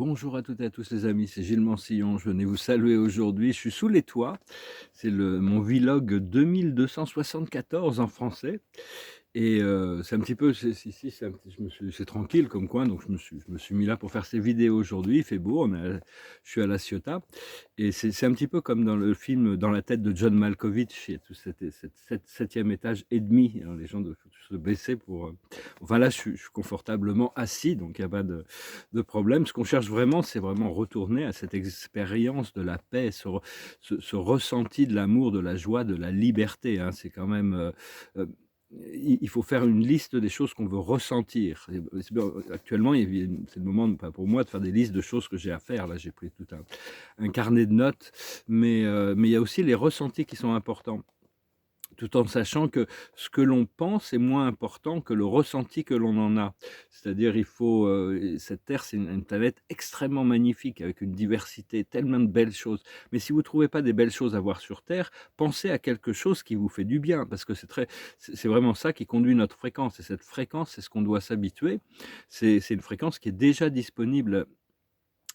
Bonjour à toutes et à tous les amis, c'est Gilles Mansillon. Je venais vous saluer aujourd'hui. Je suis sous les toits. C'est mon vlog 2274 en français. Et c'est un petit peu, ici, c'est tranquille comme coin, donc je me suis mis là pour faire ces vidéos aujourd'hui. Il fait beau, je suis à La Ciotat. Et c'est un petit peu comme dans le film Dans la tête de John Malkovich. Il y a tout cet septième étage et demi. Alors, les gens doivent se baisser pour. Enfin là, je suis confortablement assis, donc il n'y a pas de problème. Ce qu'on cherche vraiment, c'est vraiment retourner à cette expérience de la paix, ce ressenti de l'amour, de la joie, de la liberté, hein. C'est quand même. Euh, il faut faire une liste des choses qu'on veut ressentir. Actuellement, c'est le moment, pas pour moi, de faire des listes de choses que j'ai à faire. Là, j'ai pris tout un carnet de notes, mais il y a aussi les ressentis qui sont importants, tout en sachant que ce que l'on pense est moins important que le ressenti que l'on en a. C'est-à-dire, cette Terre, c'est une planète extrêmement magnifique, avec une diversité, tellement de belles choses. Mais si vous ne trouvez pas des belles choses à voir sur Terre, pensez à quelque chose qui vous fait du bien, parce que c'est vraiment ça qui conduit notre fréquence. Et cette fréquence, c'est ce qu'on doit s'habituer. C'est une fréquence qui est déjà disponible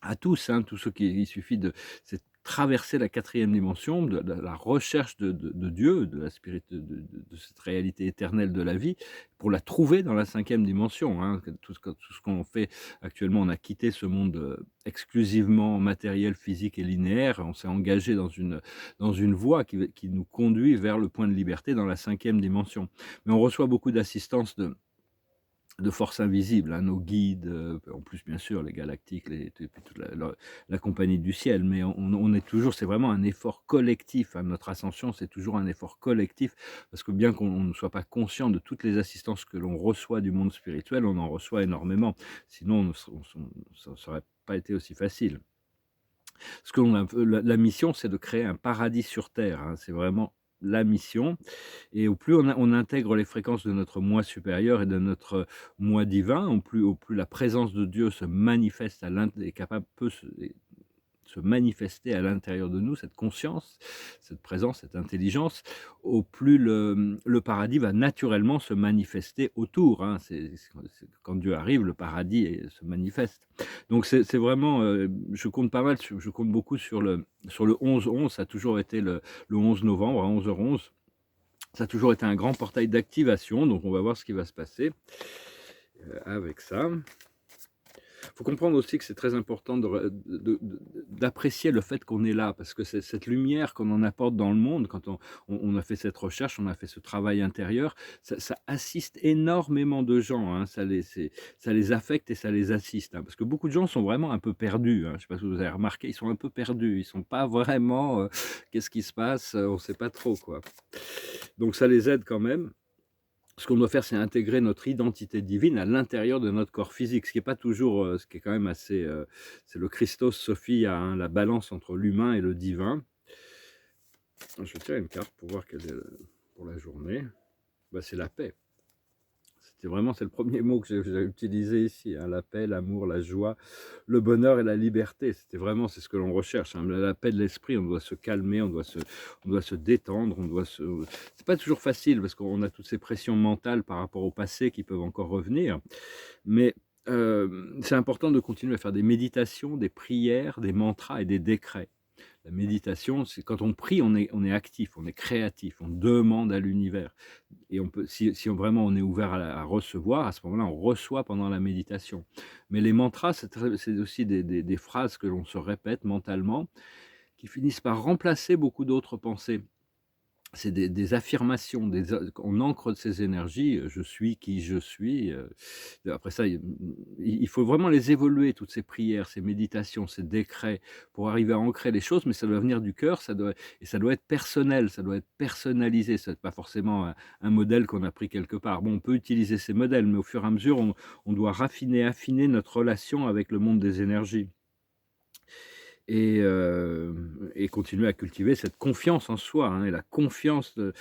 à tous, hein, tous ceux il suffit c'est traverser la quatrième dimension, de la recherche de Dieu, de la de cette réalité éternelle de la vie, pour la trouver dans la cinquième dimension, hein. Tout ce qu'on fait actuellement, on a quitté ce monde exclusivement matériel, physique et linéaire. On s'est engagé dans une voie qui nous conduit vers le point de liberté dans la cinquième dimension. Mais on reçoit beaucoup d'assistance de forces invisibles, hein, nos guides, en plus bien sûr les galactiques, et puis toute la compagnie du ciel, mais on est toujours, c'est vraiment un effort collectif, hein. Notre ascension, c'est toujours un effort collectif, parce que bien qu'on ne soit pas conscient de toutes les assistances que l'on reçoit du monde spirituel, on en reçoit énormément. Sinon, ça n'aurait pas été aussi facile. Ce que l'on a, la mission, c'est de créer un paradis sur Terre, hein. C'est vraiment la mission. Et au plus on intègre les fréquences de notre moi supérieur et de notre moi divin, au plus la présence de Dieu se manifeste est capable, peut se manifester à l'intérieur de nous, cette conscience, cette présence, cette intelligence, au plus le paradis va naturellement se manifester autour, hein. Quand Dieu arrive, le paradis se manifeste. Donc c'est vraiment, je compte beaucoup sur le 11-11. Ça a toujours été le 11 novembre à 11h11. Ça a toujours été un grand portail d'activation, donc on va voir ce qui va se passer avec ça. Il faut comprendre aussi que c'est très important d'apprécier le fait qu'on est là, parce que c'est cette lumière qu'on en apporte dans le monde. Quand on a fait cette recherche, on a fait ce travail intérieur, ça assiste énormément de gens, hein. Ça les affecte et ça les assiste, hein, parce que beaucoup de gens sont vraiment un peu perdus, hein. Je ne sais pas si vous avez remarqué, ils sont un peu perdus, ils ne sont pas vraiment, qu'est-ce qui se passe, on ne sait pas trop, quoi. Donc ça les aide quand même. Ce qu'on doit faire, c'est intégrer notre identité divine à l'intérieur de notre corps physique, ce qui est pas toujours, ce qui est quand même assez, c'est le Christos Sophia, hein, la balance entre l'humain et le divin. Je tiens une carte pour voir quelle est pour la journée. Bah, c'est la paix. C'est le premier mot que j'ai utilisé ici, hein, la paix, l'amour, la joie, le bonheur et la liberté. C'est ce que l'on recherche, hein, la paix de l'esprit. On doit se calmer, on doit se détendre, c'est pas toujours facile, parce qu'on a toutes ces pressions mentales par rapport au passé qui peuvent encore revenir, mais c'est important de continuer à faire des méditations, des prières, des mantras et des décrets. La méditation, c'est quand on prie, on est actif, on est créatif, on demande à l'univers. Et si vraiment on est ouvert à recevoir, à ce moment-là, on reçoit pendant la méditation. Mais les mantras, c'est aussi des phrases que l'on se répète mentalement, qui finissent par remplacer beaucoup d'autres pensées. C'est des affirmations, on ancre ces énergies, je suis qui je suis. Après ça, il faut vraiment les évoluer, toutes ces prières, ces méditations, ces décrets, pour arriver à ancrer les choses, mais ça doit venir du cœur, ça doit être personnel, ça doit être personnalisé. Ce n'est pas forcément un modèle qu'on a pris quelque part. Bon, on peut utiliser ces modèles, mais au fur et à mesure, on doit affiner notre relation avec le monde des énergies. Et continuer à cultiver cette confiance en soi, hein, et la confiance de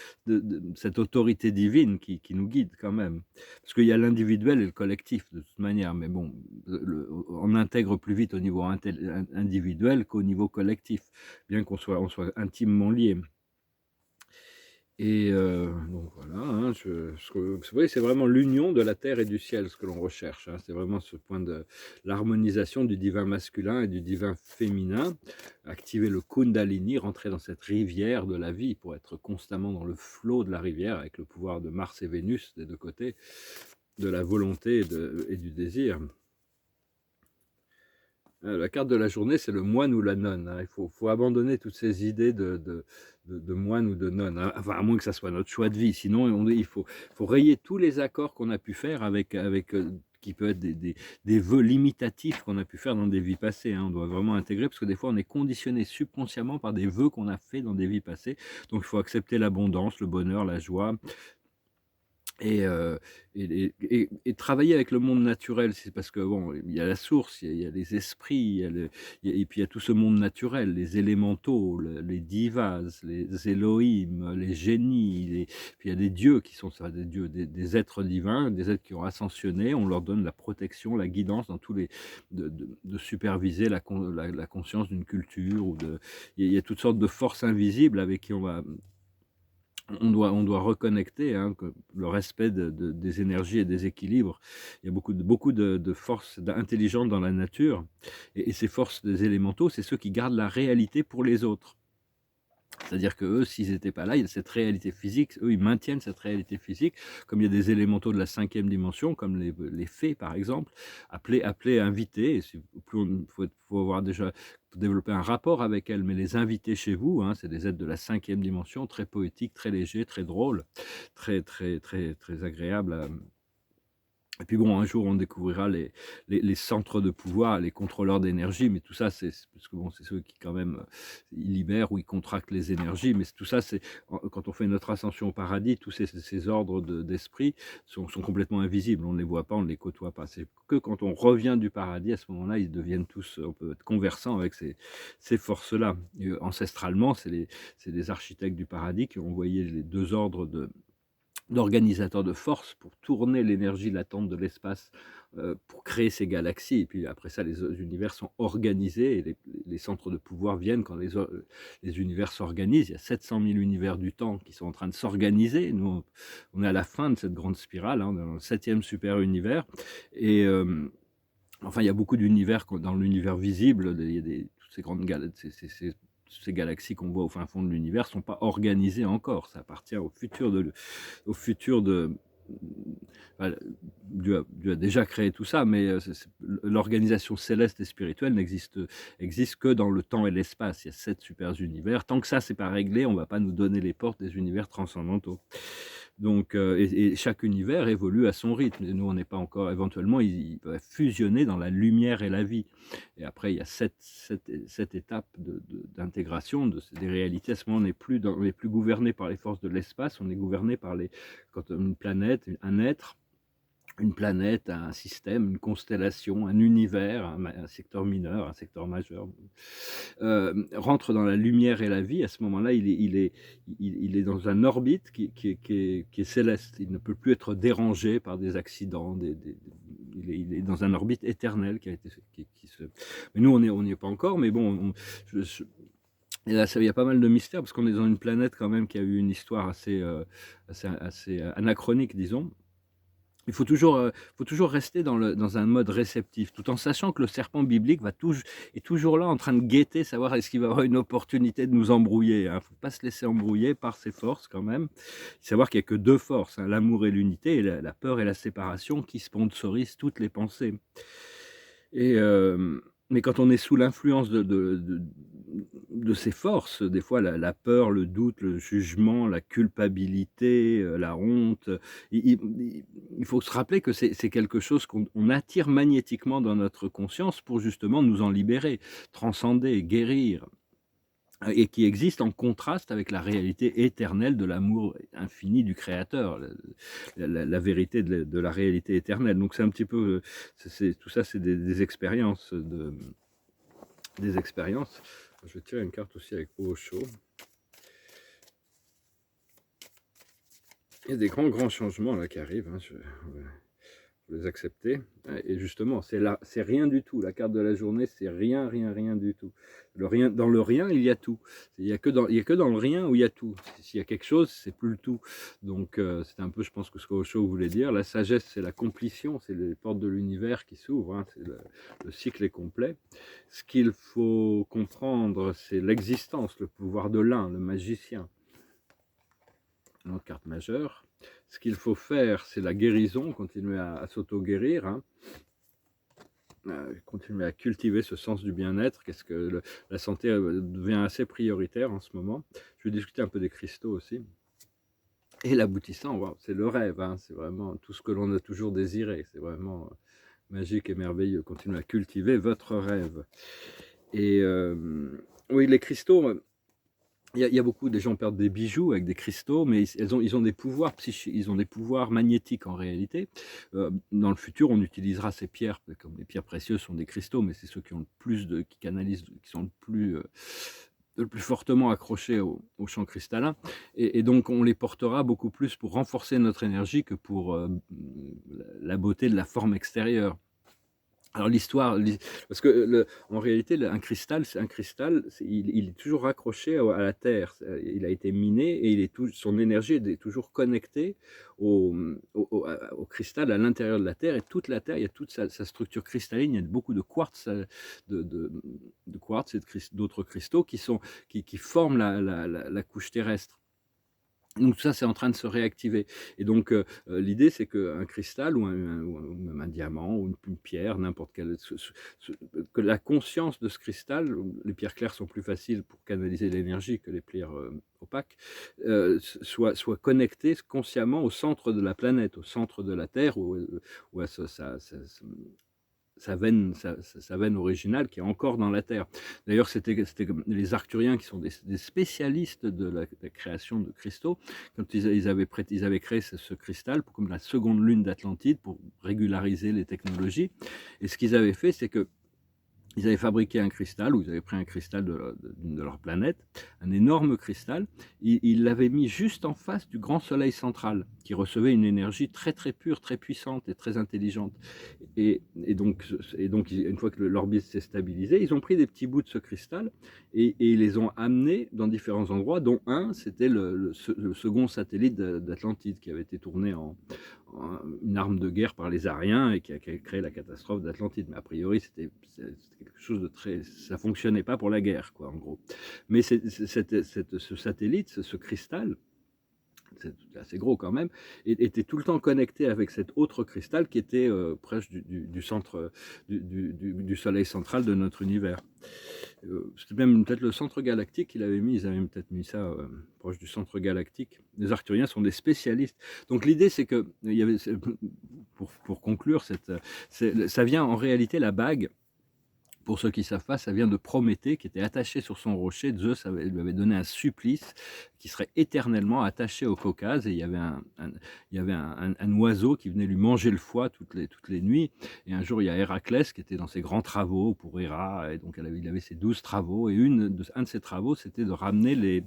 cette autorité divine qui nous guide quand même. Parce qu'il y a l'individuel et le collectif de toute manière, mais bon, on intègre plus vite au niveau individuel qu'au niveau collectif, bien on soit intimement liés. Et donc voilà, hein, vous voyez, c'est vraiment l'union de la terre et du ciel, ce que l'on recherche, hein. C'est vraiment ce point de l'harmonisation du divin masculin et du divin féminin. Activer le Kundalini, rentrer dans cette rivière de la vie pour être constamment dans le flot de la rivière avec le pouvoir de Mars et Vénus des deux côtés, de la volonté et du désir. La carte de la journée, c'est le moine ou la nonne, hein. Il faut abandonner toutes ces idées de moine ou de nonne, hein. Enfin, à moins que ça soit notre choix de vie. Sinon, il faut rayer tous les accords qu'on a pu faire avec qui peut être des vœux limitatifs qu'on a pu faire dans des vies passées, hein. On doit vraiment intégrer, parce que des fois, on est conditionné subconsciemment par des vœux qu'on a fait dans des vies passées. Donc, il faut accepter l'abondance, le bonheur, la joie, et travailler avec le monde naturel. C'est parce que bon, il y a la source, il y a les esprits, et puis il y a tout ce monde naturel, les élémentaux, les divas, les Elohim, les génies, puis il y a des dieux qui sont ça, des dieux, des êtres divins, des êtres qui ont ascensionné. On leur donne la protection, la guidance dans tous les de superviser la conscience d'une culture, il y a toutes sortes de forces invisibles avec qui on doit reconnecter, hein, le respect des énergies et des équilibres. Il y a beaucoup de forces intelligentes dans la nature, et ces forces des élémentaux, c'est ceux qui gardent la réalité pour les autres. C'est-à-dire qu'eux, s'ils n'étaient pas là, il y a cette réalité physique, eux, ils maintiennent cette réalité physique, comme il y a des élémentaux de la 5e dimension, comme les fées, par exemple, appelés invités. Il faut avoir déjà développé un rapport avec elles, mais les inviter chez vous, hein, c'est des êtres de la 5e dimension, très poétiques, très légers, très drôles, très, très, très, très agréables à, et puis bon, un jour, on découvrira les centres de pouvoir, les contrôleurs d'énergie, mais tout ça, c'est parce que bon, c'est ceux qui quand même, ils libèrent ou ils contractent les énergies, mais tout ça, quand on fait notre ascension au paradis, tous ces ordres d'esprit sont complètement invisibles. On ne les voit pas, on ne les côtoie pas. C'est que quand on revient du paradis, à ce moment-là, ils deviennent tous, on peut être conversant avec ces forces-là. Ancestralement, c'est les architectes du paradis qui ont envoyé les 2 ordres d'organisateurs de force pour tourner l'énergie latente de l'espace, pour créer ces galaxies, et puis après ça, les univers sont organisés, et les centres de pouvoir viennent quand les univers s'organisent. Il y a 700 000 univers du temps qui sont en train de s'organiser. Nous, on est à la fin de cette grande spirale, hein, dans le 7e super univers, et enfin, il y a beaucoup d'univers dans l'univers visible. Il y a toutes ces grandes galaxies, ces galaxies qu'on voit au fin fond de l'univers sont pas organisées encore. Ça appartient au futur de. Voilà, Dieu a déjà créé tout ça, mais l'organisation céleste et spirituelle existe que dans le temps et l'espace. Il y a 7 super univers. Tant que ça, c'est pas réglé, on va pas nous donner les portes des univers transcendantaux. Donc, et chaque univers évolue à son rythme. Et nous, on n'est pas encore. Éventuellement, il va fusionner dans la lumière et la vie. Et après, il y a sept étapes d'intégration des réalités. À ce moment, on n'est plus gouverné par les forces de l'espace, on est gouverné par quand une planète, un être, une planète, un système, une constellation, un univers, un secteur mineur, un secteur majeur, rentre dans la lumière et la vie. À ce moment-là, il est dans un orbite qui est céleste. Il ne peut plus être dérangé par des accidents. Il est dans un orbite éternel qui a été qui se. Mais nous, on n'y est pas encore. Mais bon, et là, il y a pas mal de mystères, parce qu'on est dans une planète quand même qui a eu une histoire assez anachronique, disons. Il faut toujours rester dans un mode réceptif, tout en sachant que le serpent biblique est toujours là en train de guetter, savoir est-ce qu'il va avoir une opportunité de nous embrouiller, hein. Il ne faut pas se laisser embrouiller par ses forces quand même. Savoir qu'il n'y a que 2 forces, hein, l'amour et l'unité, et la peur et la séparation qui sponsorisent toutes les pensées. Et mais quand on est sous l'influence de ces forces, des fois la peur, le doute, le jugement, la culpabilité, la honte, il faut se rappeler que c'est quelque chose qu'on attire magnétiquement dans notre conscience pour justement nous en libérer, transcender, guérir, et qui existe en contraste avec la réalité éternelle de l'amour infini du créateur, la vérité de la réalité éternelle. Donc c'est un petit peu, tout ça, c'est des expériences des expériences. Je tire une carte aussi avec Osho. Il y a des grands changements là qui arrivent, hein. les accepter. Et justement, c'est rien du tout. La carte de la journée, c'est rien, rien, rien du tout. Dans le rien, il y a tout. Il y a que dans le rien où il y a tout. S'il y a quelque chose, c'est plus le tout. Donc, c'est un peu, je pense, que ce que Osho voulait dire. La sagesse, c'est la completion, c'est les portes de l'univers qui s'ouvrent, hein, le cycle est complet. Ce qu'il faut comprendre, c'est l'existence, le pouvoir de l'un, le magicien. Notre carte majeure. Ce qu'il faut faire, c'est la guérison, continuer à s'auto-guérir, hein. Continuer à cultiver ce sens du bien-être. La santé devient assez prioritaire en ce moment. Je vais discuter un peu des cristaux aussi. Et l'aboutissant, wow, c'est le rêve, hein, c'est vraiment tout ce que l'on a toujours désiré. C'est vraiment magique et merveilleux. Continuez à cultiver votre rêve. Et oui, les cristaux, il y a beaucoup, des gens perdent des bijoux avec des cristaux, mais ils ont des pouvoirs psychiques, ils ont des pouvoirs magnétiques en réalité. Dans le futur, on utilisera ces pierres, comme les pierres précieuses sont des cristaux, mais c'est ceux qui ont le plus qui canalisent, qui sont le plus fortement accrochés au champ cristallin. Et donc, on les portera beaucoup plus pour renforcer notre énergie que pour la beauté de la forme extérieure. Alors parce que en réalité, un cristal, il est toujours raccroché à la terre. Il a été miné et son énergie est toujours connectée au cristal à l'intérieur de la terre. Et toute la terre, il y a toute sa structure cristalline. Il y a beaucoup de quartz, de quartz et d'autres cristaux qui forment la couche terrestre. Donc tout ça, c'est en train de se réactiver. Et donc l'idée, c'est qu'un cristal ou même un diamant ou une pierre, n'importe quelle, que la conscience de ce cristal, les pierres claires sont plus faciles pour canaliser l'énergie que les pierres opaques, soit connectée consciemment au centre de la planète, au centre de la Terre, ou à sa veine originale qui est encore dans la Terre. D'ailleurs, c'était comme les Arcturiens qui sont des spécialistes de la création de cristaux. Quand ils avaient créé ce cristal comme la seconde lune d'Atlantide pour régulariser les technologies. Et ce qu'ils avaient fait, c'est que ils avaient fabriqué un cristal, ou ils avaient pris un cristal de leur planète, un énorme cristal, ils l'avaient mis juste en face du grand soleil central, qui recevait une énergie très très pure, très puissante et très intelligente. Et donc, une fois que l'orbite s'est stabilisée, ils ont pris des petits bouts de ce cristal et ils les ont amenés dans différents endroits, dont un, c'était le second satellite d'Atlantide, qui avait été tourné en une arme de guerre par les Ariens et qui a créé la catastrophe d'Atlantide. Mais a priori, c'était quelque chose de très... Ça fonctionnait pas pour la guerre, quoi, en gros. Mais ce satellite, ce cristal, c'est assez gros quand même, était tout le temps connecté avec cet autre cristal qui était proche du centre du soleil central de notre univers. C'était même peut-être le centre galactique qu'ils avaient mis, ils avaient peut-être mis ça proche du centre galactique. Les Arcturiens sont des spécialistes. Donc l'idée, c'est que, pour conclure, ça vient en réalité, la bague, pour ceux qui ne savent pas, ça vient de Prométhée, qui était attaché sur son rocher. Zeus lui avait donné un supplice qui serait éternellement attaché au Caucase. Et il y avait un oiseau qui venait lui manger le foie toutes les nuits. Et un jour, il y a Héraclès qui était dans ses grands travaux pour Héra. Et donc, il avait ses 12 travaux. Et un de ses travaux, c'était de ramener les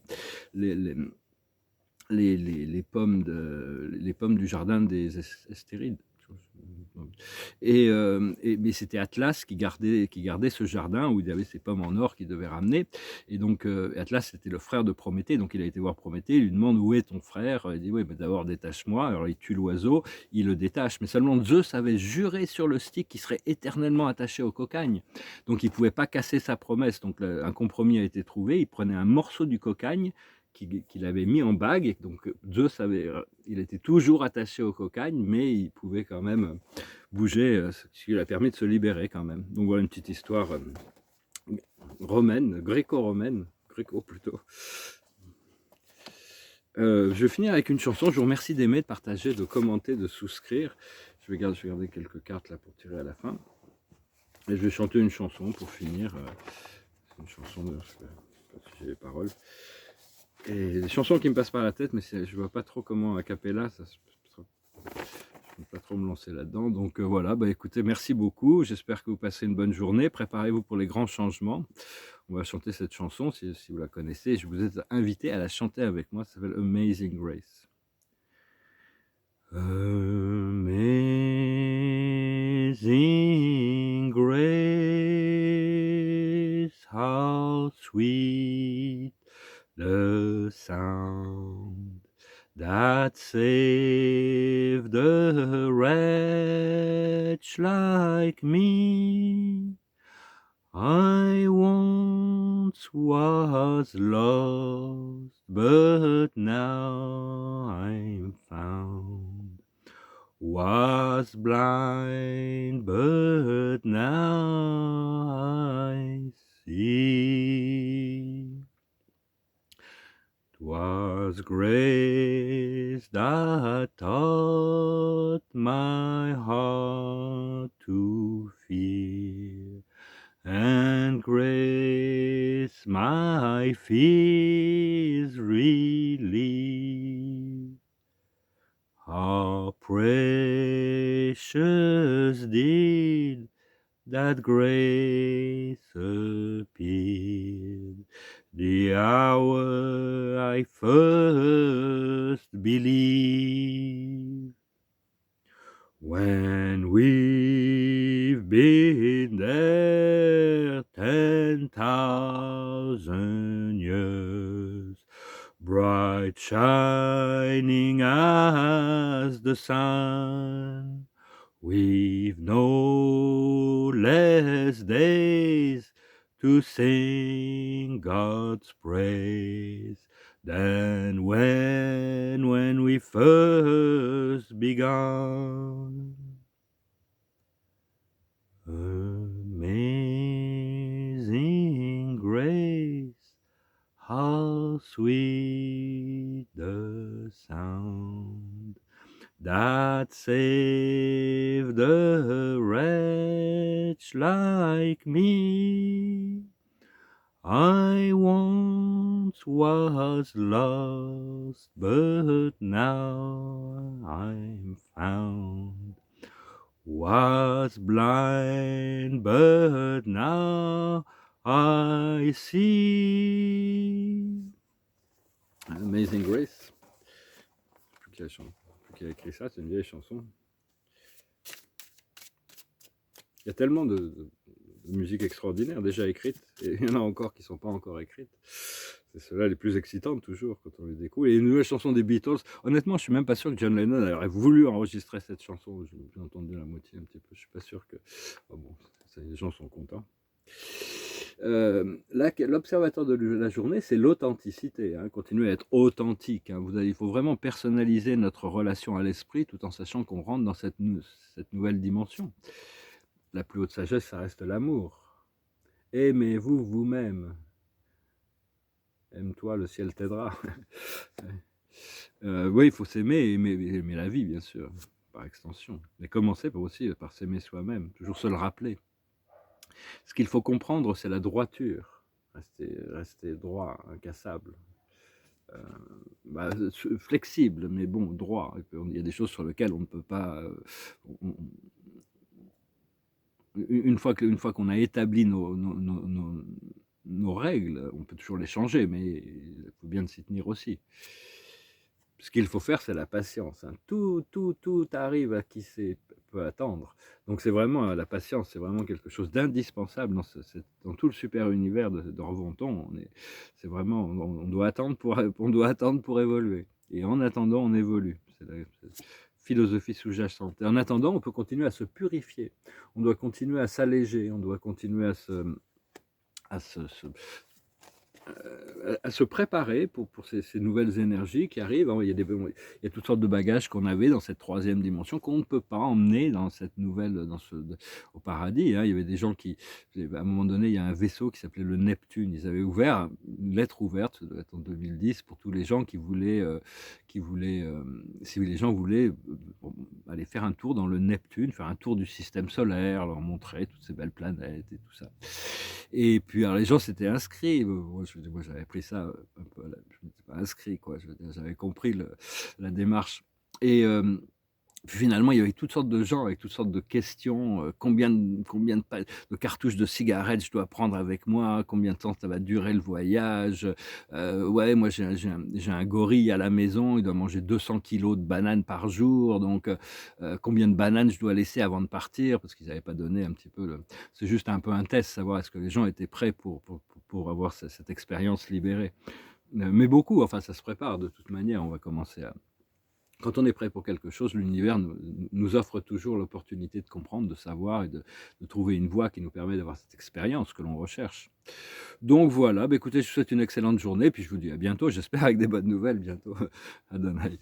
pommes du jardin des Hespérides. Mais c'était Atlas qui gardait ce jardin où il y avait ces pommes en or qu'il devait ramener. Et donc Atlas, c'était le frère de Prométhée, donc il a été voir Prométhée, il lui demande où est ton frère. Il dit oui, mais d'abord détache-moi. Alors il tue l'oiseau, il le détache, mais seulement Zeus avait juré sur le stick qu'il serait éternellement attaché au cocagne, donc il pouvait pas casser sa promesse. Donc un compromis a été trouvé, il prenait un morceau du cocagne qu'il avait mis en bague, et donc Zeus il était toujours attaché au cocagne, mais il pouvait quand même bouger, ce qui lui a permis de se libérer quand même. Donc voilà une petite histoire romaine, gréco-romaine, gréco plutôt. Je vais finir avec une chanson. Je vous remercie d'aimer, de partager, de commenter, de souscrire. Je vais garder quelques cartes là pour tirer à la fin. Et je vais chanter une chanson pour finir. C'est une chanson, je ne sais pas si j'ai les paroles. Et des chansons qui me passent par la tête, mais je vois pas trop comment a cappella, je ne peux pas trop me lancer là-dedans. Donc voilà, écoutez, merci beaucoup. J'espère que vous passez une bonne journée. Préparez-vous pour les grands changements. On va chanter cette chanson si vous la connaissez. Je vous ai invité à la chanter avec moi. Ça s'appelle Amazing Grace. Amazing Amazing grace, how sweet the sound that saved a wretch like me. I once was lost, but now I'm found. Was blind, but now I see. 'Twas grace that taught my heart to fear, and grace my fears relieved. How precious did that grace appeared, the hour I first believed. When we've been there 10,000 years, bright shining as the sun, we've no less days to sing God's praise than when we first begun. Amazing grace, how sweet the sound that saved a wretch like me. I once was lost, but now I'm found. Was blind, but now I see. Amazing Grace. Je ne sais plus qui a écrit ça, c'est une vieille chanson. Il y a tellement de musique extraordinaire déjà écrite, et il y en a encore qui ne sont pas encore écrites. C'est ceux-là les plus excitantes toujours quand on les découvre. Et les nouvelles chansons des Beatles, honnêtement, je ne suis même pas sûr que John Lennon aurait voulu enregistrer cette chanson. J'ai entendu la moitié un petit peu, je ne suis pas sûr que... Oh bon, les gens sont contents. L'observateur de la journée, c'est l'authenticité, hein, continuer à être authentique. Hein. Il faut vraiment personnaliser notre relation à l'esprit tout en sachant qu'on rentre dans cette nouvelle dimension. La plus haute sagesse, ça reste l'amour. Aimez-vous vous-même. Aime-toi, le ciel t'aidera. Oui, il faut s'aimer, aimer la vie, bien sûr, par extension. Mais commencer aussi par s'aimer soi-même, toujours se le rappeler. Ce qu'il faut comprendre, c'est la droiture. Rester droit, incassable. Flexible, mais bon, droit. Il y a des choses sur lesquelles on ne peut pas... une fois qu'on a établi nos règles, on peut toujours les changer, mais il faut bien s'y tenir aussi. Ce qu'il faut faire, c'est la patience. Hein. Tout arrive à qui peut attendre. Donc c'est vraiment la patience, c'est vraiment quelque chose d'indispensable dans tout le super univers de Reventon. C'est vraiment, on doit attendre pour évoluer. Et en attendant, on évolue. C'est la philosophie sous-jacente. Et en attendant, on peut continuer à se purifier. On doit continuer à s'alléger. On doit continuer à se préparer pour ces nouvelles énergies qui arrivent. Il y a toutes sortes de bagages qu'on avait dans cette troisième dimension qu'on ne peut pas emmener dans cette nouvelle, au paradis. Hein. Il y avait des gens à un moment donné, il y a un vaisseau qui s'appelait le Neptune. Ils avaient ouvert une lettre ouverte, ça doit être en 2010, pour tous les gens qui voulaient, si les gens voulaient aller faire un tour dans le Neptune, faire un tour du système solaire, leur montrer toutes ces belles planètes et tout ça. Et puis, alors, les gens s'étaient inscrits. Moi, j'avais pris ça un peu, je ne m'étais pas inscrit, quoi. J'avais compris la démarche. Et Puis finalement, il y avait toutes sortes de gens avec toutes sortes de questions, combien de cartouches de cigarettes je dois prendre avec moi? Combien de temps ça va durer le voyage? Ouais, moi j'ai un gorille à la maison, il doit manger 200 kilogrammes de bananes par jour, donc combien de bananes je dois laisser avant de partir? Parce qu'ils n'avaient pas donné un petit peu le c'est juste un peu un test, savoir est-ce que les gens étaient prêts pour avoir cette expérience libérée. Mais beaucoup, enfin ça se prépare de toute manière, on va commencer à quand on est prêt pour quelque chose, l'univers nous offre toujours l'opportunité de comprendre, de savoir et de trouver une voie qui nous permet d'avoir cette expérience que l'on recherche. Donc voilà, bah, écoutez, je vous souhaite une excellente journée, puis je vous dis à bientôt, j'espère avec des bonnes nouvelles bientôt. Adonai.